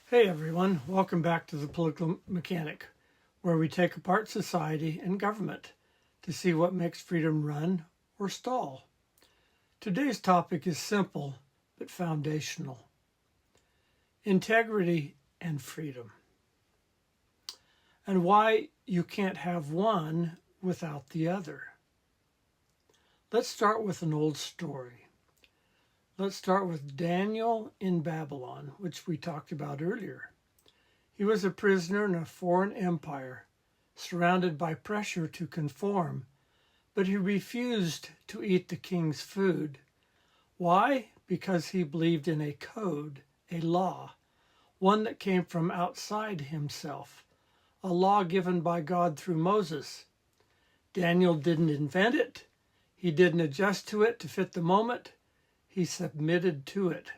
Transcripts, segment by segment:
Hey everyone, welcome back to the Political Mechanic, where we take apart society and government to see what makes freedom run or stall. Today's topic is simple but foundational: integrity and freedom, and why you can't have one without the other. Let's start with an old story. Let's start with Daniel in Babylon, which we talked about earlier. He was a prisoner in a foreign empire, surrounded by pressure to conform, but he refused to eat the king's food. Why? Because he believed in a code, a law, one that came from outside himself, a law given by God through Moses. Daniel didn't invent it. He didn't adjust to it to fit the moment. He submitted to it,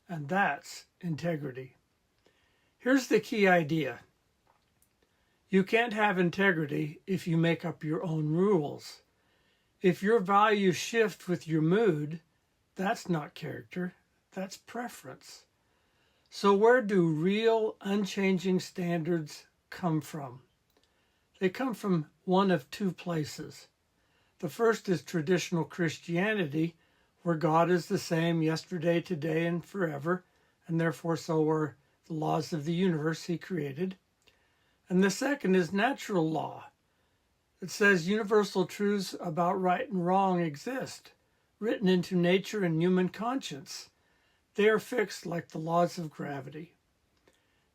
and that's integrity. Here's the key idea. You can't have integrity if you make up your own rules. If your values shift with your mood, that's not character, that's preference. So where do real, unchanging standards come from? They come from one of two places. The first is traditional Christianity, where God is the same yesterday, today, and forever, and therefore so are the laws of the universe he created. And the second is natural law. It says universal truths about right and wrong exist, written into nature and human conscience. They are fixed like the laws of gravity.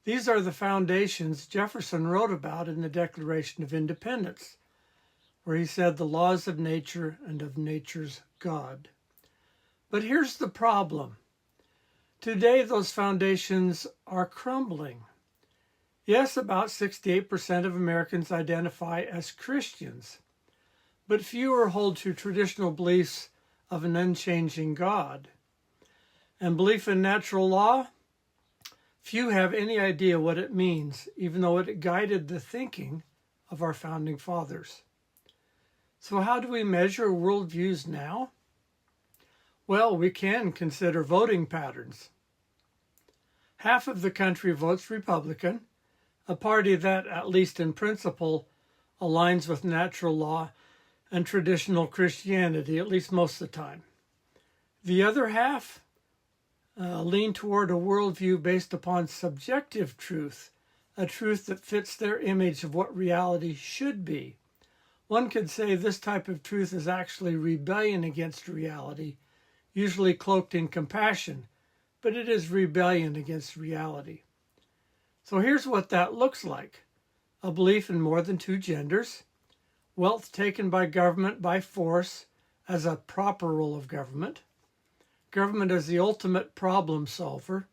These are the foundations Jefferson wrote about in the Declaration of Independence, where he said the laws of nature and of nature's God. But here's the problem. Today, those foundations are crumbling. Yes, about 68% of Americans identify as Christians, but fewer hold to traditional beliefs of an unchanging God. And belief in natural law? Few have any idea what it means, even though it guided the thinking of our founding fathers. So how do we measure worldviews now? Well, we can consider voting patterns. Half of the country votes Republican, a party that, at least in principle, aligns with natural law and traditional Christianity, at least most of the time. The other half lean toward a worldview based upon subjective truth, a truth that fits their image of what reality should be. One could say this type of truth is actually rebellion against reality, usually cloaked in compassion, but it is rebellion against reality. So here's what that looks like. A belief in more than two genders, wealth taken by government by force as a proper role of government, government as the ultimate problem solver,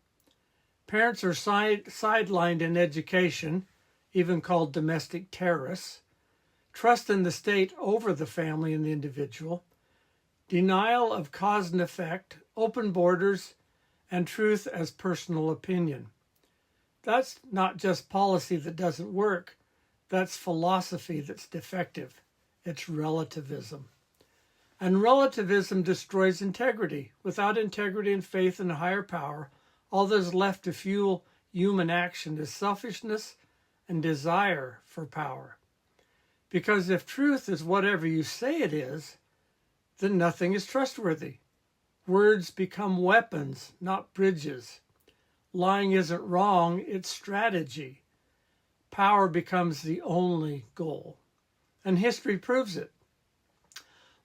parents are sidelined in education, even called domestic terrorists, trust in the state over the family and the individual, denial of cause and effect, open borders, and truth as personal opinion. That's not just policy that doesn't work. That's philosophy that's defective. It's relativism. And relativism destroys integrity. Without integrity and faith in a higher power, all that is left to fuel human action is selfishness and desire for power. Because if truth is whatever you say it is, then nothing is trustworthy. Words become weapons, not bridges. Lying isn't wrong, it's strategy. Power becomes the only goal. And history proves it.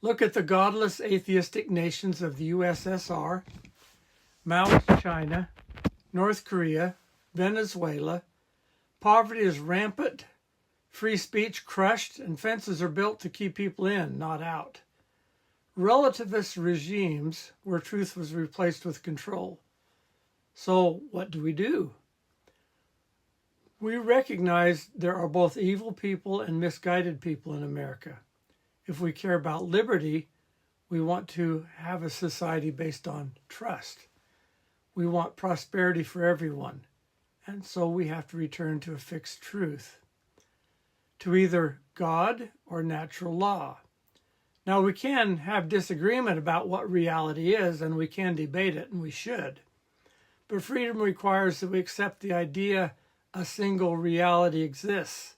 Look at the godless atheistic nations of the USSR, Maoist China, North Korea, Venezuela. Poverty is rampant, free speech crushed, and fences are built to keep people in, not out. Relativist regimes where truth was replaced with control. So what do? We recognize there are both evil people and misguided people in America. If we care about liberty, we want to have a society based on trust. We want prosperity for everyone. And so we have to return to a fixed truth, to either God or natural law. Now, we can have disagreement about what reality is, and we can debate it, and we should. But freedom requires that we accept the idea a single reality exists,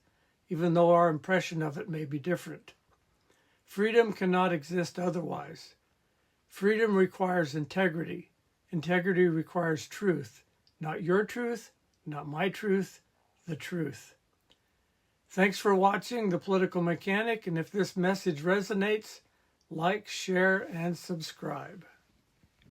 even though our impression of it may be different. Freedom cannot exist otherwise. Freedom requires integrity. Integrity requires truth. Not your truth, not my truth, the truth. Thanks for watching The Political Mechanic, and if this message resonates, like, share, and subscribe.